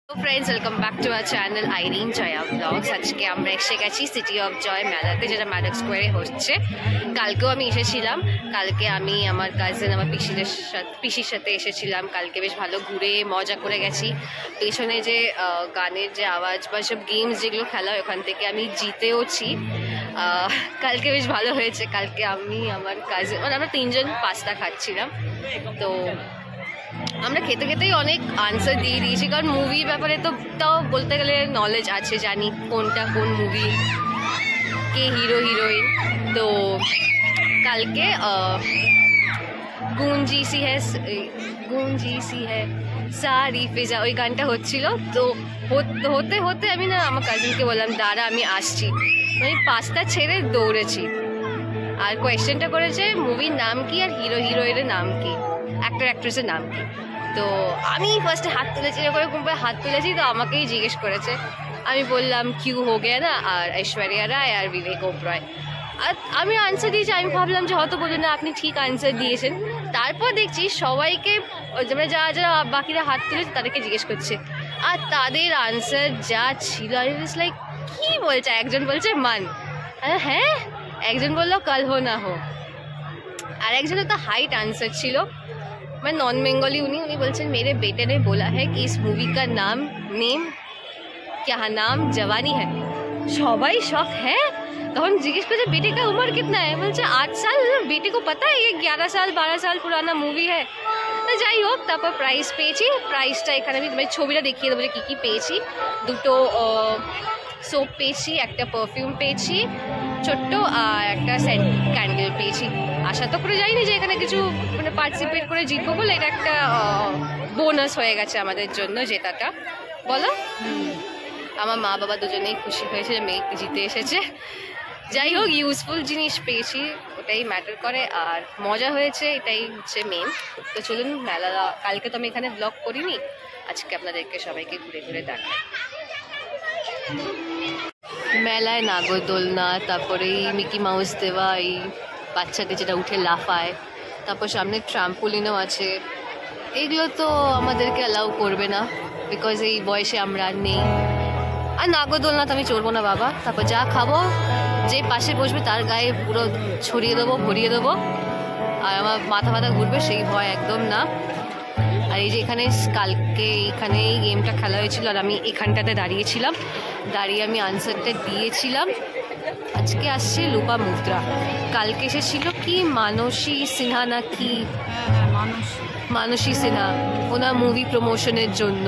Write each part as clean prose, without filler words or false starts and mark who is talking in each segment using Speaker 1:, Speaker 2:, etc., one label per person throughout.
Speaker 1: Hello friends, welcome back to our channel Irene Joya Vlogs. আজকে আমরা এসে গেছি সিটি অফ জয় মেলাতে, যেটা ম্যাডক স্কোয়ারে হচ্ছে। কালকেও আমি এসেছিলাম। কালকে আমি আমার কাজিন আমার পিসির সাথে এসেছিলাম। কালকে বেশ ভালো ঘুরে মজা করে গেছি। পেছনে যে গানের যে আওয়াজ বা সব গেমস যেগুলো খেলা হয় ওখান থেকে আমি জিতেওছি। কালকে বেশ ভালো হয়েছে। কালকে আমি আমার কাজিন আমরা তিনজন পাস্তা খাচ্ছিলাম। তো আমরা খেতে খেতেই অনেক আনসার দিয়ে দিয়েছি, কারণ মুভির ব্যাপারে তো তাও বলতে গেলে নলেজ আছে, জানি কোনটা কোন মুভি, কে হিরো হিরোইন। তো কালকে গুঞ্জি সি হ্যায় সারি ফিজা ওই গানটা হচ্ছিল। তো হতে হতে আমি না আমার কাজিনকে বললাম দাঁড়া আমি আসছি, আমি পাস্তা ছেড়ে দৌড়েছি। আর কোয়েশ্চেনটা করেছে মুভির নাম কি আর হিরো হিরোইনের নাম কি, অ্যাক্টর অ্যাক্ট্রেসের নাম কি। তো আমি ফার্স্টে হাত তুলেছি, হাত তুলেছি তো আমাকেই জিজ্ঞেস করেছে। আমি বললাম কিউ হো গিয়া না, আর ঐশ্বরিয়া রায় আর বিবেক ওবরয়। আর আমি আনসার দিয়েছি। আমি ভাবলাম যে হয়তো বলুন না আপনি ঠিক আনসার দিয়েছেন। তারপর দেখছি সবাইকে যারা যারা বাকিরা হাত তুলেছে তাদেরকে জিজ্ঞেস করছে, আর তাদের আনসার যা ছিল আই ওয়াজ লাইক কী বলছে। একজন বলছে মান, হ্যাঁ, একজন বললো কাল হো না হো, আর একজনের তো হাইট आंसर ছিল मैं नॉन बंगाली उन्हीं बोलছেন मेरे बेटे ने बोला है कि इस मूवी का नेम क्या नाम जवानी है। সবাই শক। है তখন জিজ্ঞেস করছে बेटे का उम्र कितना है, বলছে 8 साल। बेटे को पता है ये 11 साल 12 साल पुराना मूवी है। তো যাই হোক, তারপর প্রাইজ পেয়েছি। প্রাইজটা এখানে আমি তোমার ছবিটা দেখিয়ে দেবো যে কী কী পেয়েছি। দুটো সোপ পেয়েছি, একটা পারফিউম পেয়েছি ছোট্ট, আর একটা সেন্ট ক্যান্ডেল পেয়েছি। আশা তো করে যাইনি যে এখানে কিছু মানে পার্টিসিপেট করে জিতবো বলে, এটা একটা বোনাস হয়ে গেছে আমাদের জন্য জেতাটা। বলো, আমার মা বাবা দুজনেই খুশি হয়েছে যে মেয়ে জিতে এসেছে। যাই হোক, ইউজফুল জিনিস পেয়েছি, ওটাই ম্যাটার করে, আর মজা হয়েছে, এটাই হচ্ছে মেন। তো চলুন মেলা, কালকে তো আমি এখানে ব্লগ করিনি, আজকে আপনাদেরকে সবাইকে ঘুরে ঘুরে দেখাই। মেলায় নাগরদোলনা, তারপরে এই মিকি মাউস দেওয়া, এই বাচ্চাদের যেটা উঠে লাফায়, তারপর সামনে ট্রাম্পোলিনও আছে। এইগুলো তো আমাদেরকে অ্যালাউ করবে না, বিকজ এই বয়সে আমরা আর নেই। আর নাগরদোলনা তো আমি চড়বো না বাবা। তারপর যা খাবো, যে পাশে বসবে তার গায়ে পুরো ছড়িয়ে দেবো, ভরিয়ে দেবো, আর আমার মাথা মাথা ঘুরবে, সেই ভয় একদম না। আর এই যে এখানে কালকে এখানে এই গেমটা খেলা হয়েছিল, আর আমি এখানটাতে দাঁড়িয়েছিলাম, দাঁড়িয়ে আমি আনসারটা দিয়েছিলাম। আজকে আসছে লুপা মুদ্রা, কালকে এসেছিল কি মানসী সিনহা না কি, মানসী সিনহা, ওনার মুভি প্রমোশনের জন্য।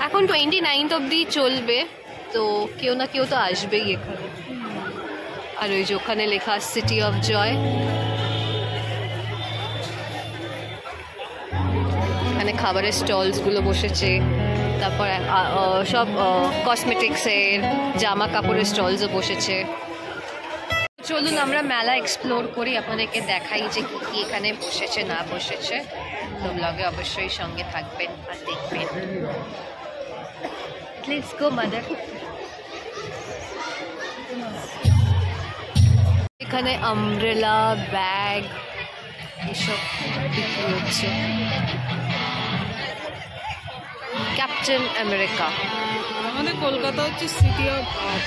Speaker 1: এখন 29 অবধি চলবে, তো কেউ না কেউ তো আসবেই এখানে। আর ওই যে ওখানে লেখা সিটি অফ জয়, এখানে খাবারের স্টলসগুলো বসেছে, তারপর সব কসমেটিক্সের জামা কাপড়ের স্টলসও বসেছে। চলুন আমরা মেলা এক্সপ্লোর করি, আপনাদেরকে দেখাই যে কী কী এখানে বসেছে না বসেছে। তো ব্লগে অবশ্যই সঙ্গে থাকবেন আর দেখবেন। Let's go mother. এখানে আমব্রেলা, ব্যাগ এসব বিক্রি হচ্ছে। ক্যাপ্টেন আমেরিকা,
Speaker 2: আমাদের কলকাতা হচ্ছে সিটি অফ আর্ট।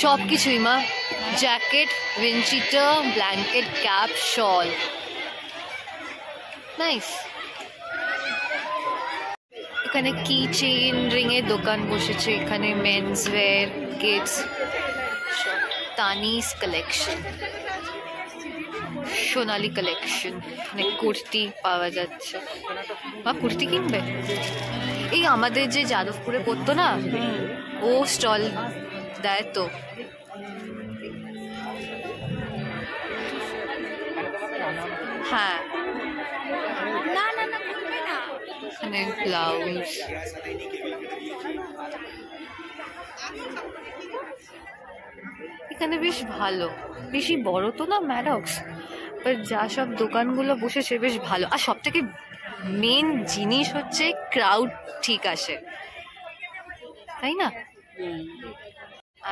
Speaker 1: সব কিছুই মা, জ্যাকেট, উইন্ডচিটার, ব্ল্যাঙ্কেট, ক্যাপ, শল, নাইস। এখানে কি চেইন রিংয়ের দোকান বসেছে, এখানে men's wire, kids, Tanis collection, সোনালি কালেকশন, এখানে কুর্তি পাওয়া যাচ্ছে। বা কুর্তি কিনবে? এই আমাদের যে যাদবপুরে পড়তো না, ও স্টল দেয় তো। হ্যাঁ, এখানে ব্লাউজ, এখানে বেশ ভালো, বেশি বড় তো না ম্যাডক্স, বাট যা সব দোকানগুলো বসেছে বেশ ভালো। আর সব থেকে মেন জিনিস হচ্ছে ক্রাউড ঠিক আসে, তাই না?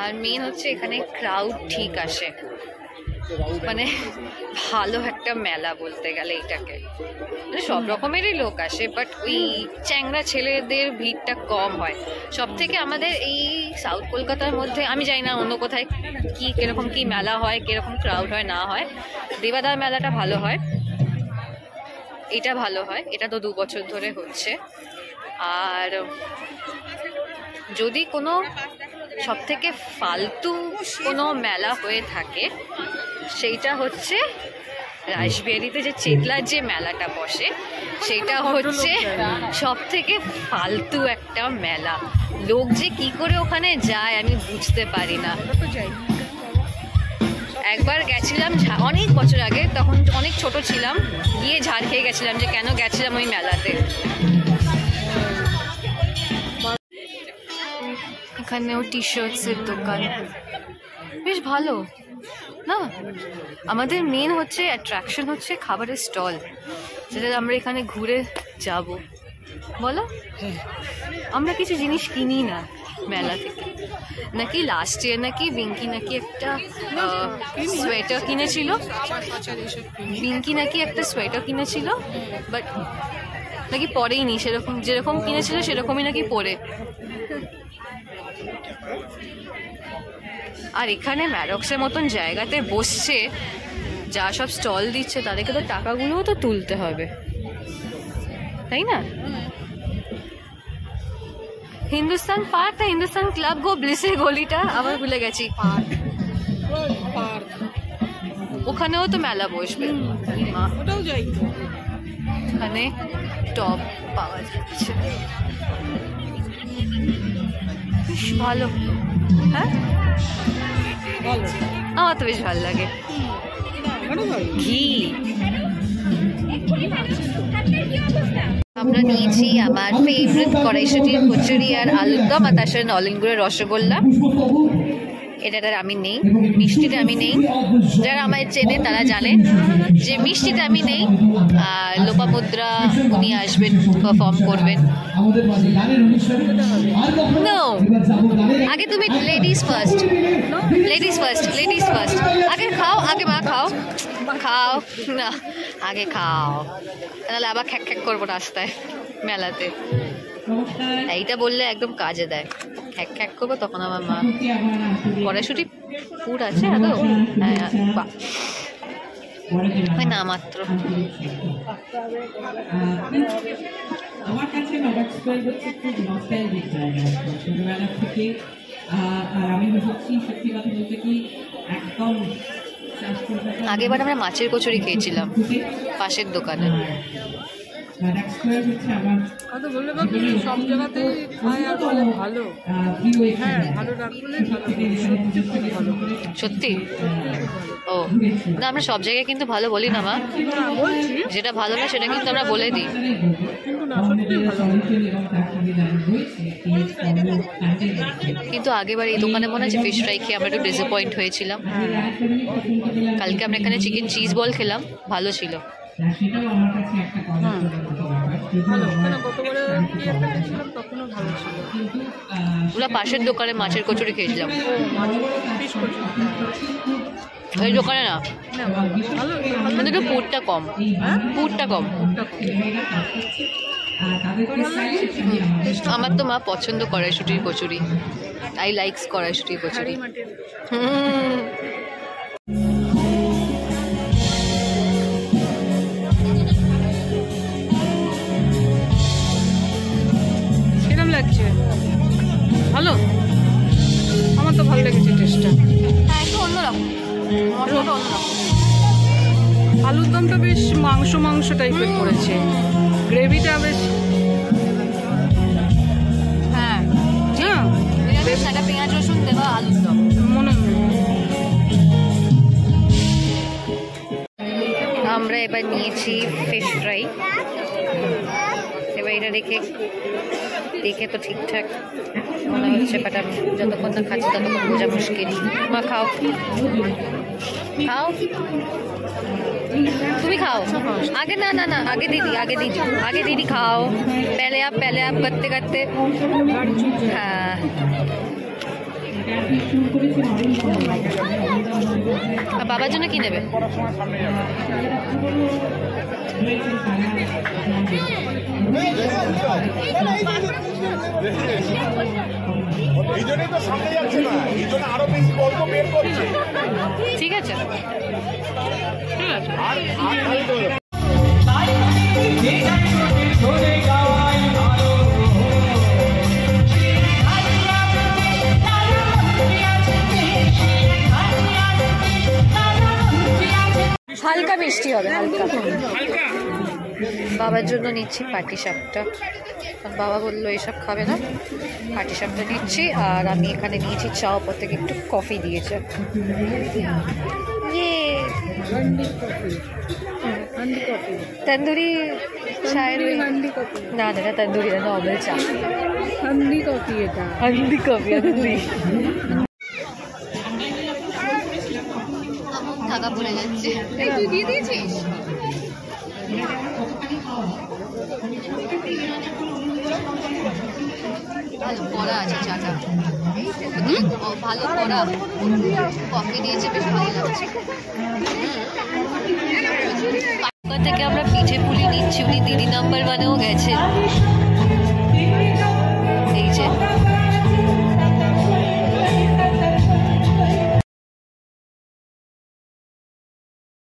Speaker 1: আর মেন হচ্ছে এখানে ক্রাউড ঠিক আসে। মানে ভালো একটা মেলা বলতে গেলে এটাকে, মানে সব রকমেরই লোক আসে, বাট ওই চ্যাংড়া ছেলেদের ভিড়টা কম হয় সব থেকে। আমাদের এই সাউথ কলকাতার মধ্যে আমি জানি না অন্য কোথায় কি কিরকম কি মেলা হয়, কিরকম ক্রাউড হয় না হয়। দেবাদার মেলাটা ভালো হয়, এটা ভালো হয়, এটা তো 2 বছর ধরে হচ্ছে। আর যদি কোনো সব থেকে ফালতু কোনো মেলা হয়ে থাকে সেইটা হচ্ছে রাসবিহারীতে যে চেতলার যে মেলাটা বসে, সেটা হচ্ছে সব থেকে ফালতু একটা মেলা। লোক যে কি করে ওখানে যায় আমি বুঝতে পারি না। একবার গেছিলাম অনেক বছর আগে, তখন অনেক ছোট ছিলাম, গিয়ে ঝাড় খেয়ে গেছিলাম যে কেন গেছিলাম ওই মেলাতে। এখানেও টি শার্টসের দোকান, বেশ ভালো না? আমাদের মেন হচ্ছে অ্যাট্রাকশন হচ্ছে খাবারের স্টল, যেটা আমরা এখানে ঘুরে যাব। বলো, আমরা কিছু জিনিস কিনি না মেলা থেকে। নাকি লাস্ট ইয়ার নাকি বিঙ্কি নাকি একটা সোয়েটার কিনেছিল, বিঙ্কি নাকি একটা সোয়েটার কিনেছিল, বাট নাকি পরেই নি, সেরকম যেরকম কিনেছিল সেরকমই নাকি পরে। আর এখানে ম্যারক্সের মতন জায়গাতে বসছে, যা সব স্টল দিচ্ছে তাদেরকে তো টাকাগুলোও তো তুলতে হবে, তাই না? হিন্দুস্তান পার্ক না হিন্দুস্তান ক্লাব গো, ব্লিসের গলিটা আবার ভুলে গেছি। ওখানেও তো মেলা বসবে,
Speaker 2: ওটাও যাই।
Speaker 1: এখানে টপ পাওয়া যাচ্ছে, বেশ ভালো। হ্যাঁ, আমার তো বেশ ভালো লাগে। ঘি আমরা নিয়েছি আমার ফেভারিট কড়াইশুঁটির কচুরি আর আলুর দম, আর তার সাথে নলেনগুড়ের রসগোল্লা। এটার আমি নেই, মিষ্টিটা আমি নেই। যারা আমায় চেনে তারা জানে যে মিষ্টিটা আমি নেই। আর লোপামুদ্রা উনি আসবেন, পারফর্ম করবেন। নো, আগে তুমি ladies first, ladies first, ladies first. আগে খাও, আগে মা খাও, খাও না, আগে খাও, তাহলে আবার খ্যাক খ্যাক করবো রাস্তায় মেলাতে। এইটা বললে একদম কাজে দেয়, খ্যাক খ্যাক করবো তখন আমার মা। কড়াইশুঁটি পুর আছে আদৌ? হ্যাঁ, বাহ, না মাত্র।
Speaker 3: আমার কাছে নবাব স্কয়ার হচ্ছে খুব নস্টালজিক জায়গা, ছোটবেলা থেকে। আর আমি সত্যি সত্যি কথা বলতে কি, একদম
Speaker 1: আগেবার আমরা মাছের কচুরি খেয়েছিলাম পাশের দোকানে।
Speaker 2: সব জায়গাতে খায় আর বলে ভালো। হ্যাঁ, ভালো রাখলে ভালো।
Speaker 1: সত্যি? ও না, আমরা সব জায়গায় কিন্তু ভালো বলি না মা, যেটা ভালো না সেটা কিন্তু আমরা বলে দিই। কিন্তু আগেবার এই দোকানে মনে আছে ফিশ ফ্রাই খেয়ে আমরা একটু ডিসঅ্যাপয়েন্ট হয়েছিলাম। কালকে আমরা এখানে চিকেন চিজ বল খেলাম, ভালো ছিল। ওরা পাশের দোকানে মাছের কচুরি খেয়েছিলাম, এই দোকানে না, কিন্তু একটু পুরটা কম, পুরটা কম। আমার তো মা পছন্দ কড়াইশুঁটির কচুরি, আই লাইকস কড়াইশুঁটির কচুরি।
Speaker 2: কিরম লাগছে? ভালো, আমার তো ভালো লেগেছে টেস্টটা।
Speaker 1: হ্যাঁ, একটু অন্যরকম, মশলাটা অন্যরকম।
Speaker 2: আলুর দমটা বেশ মাংস মাংস টাইপের করেছে, গ্রেভিটা বেশ।
Speaker 1: হ্যাঁ,
Speaker 2: হ্যাঁ,
Speaker 1: বেশ একটা পেঁয়াজ রসুন দেওয়া আলুর দম
Speaker 2: মনে
Speaker 1: আমরা এবার নিয়েছি ফিশ ফ্রাই। এবার এটা দেখে তো ঠিকঠাক মনে হচ্ছে, বাট আমি যতক্ষণ না খাচ্ছি ততক্ষণ বোঝা মুশকিল। মা খাও, খাও, তুমি খাও আগে। না না না, আগে দিদি, আগে দিদি, আগে দিদি খাও। पहले आप करते करते। हाँ,
Speaker 3: ক্যাম্পিং শুরু করেছে
Speaker 1: আর বাবার জন্য কি নেবে?
Speaker 4: এই জন্যই তো সামনে যাচ্ছে না, এই জন্য আরো বেশি গল্প বের করছে।
Speaker 1: ঠিক আছে, হালকা মিষ্টি হবে, হালকা। বাবার জন্য নিচ্ছি পাটিসাপটা, কারণ বাবা বললো এসব খাবে না, পাটিসাপটা নিচ্ছি। আর আমি এখানে নিয়েছি চা, ওপর থেকে একটু কফি দিয়েছে। তন্দুরি চায়ের না না তন্দুরি না, নর্মাল চা।
Speaker 2: হান্ডি কফি এটা,
Speaker 1: হান্ডি কফি। টাকা পড়ে যাচ্ছে। তুই দিয়ে দিয়েছিস? ভালো করা আছে চাটা, ভালো করা, কফি দিয়েছে, বেশ ভালো লাগছে। ওখান থেকে আমরা পিঠে পুলি নিচ্ছি, উনি দিদি নাম্বার 1-এও গেছেন। এই যে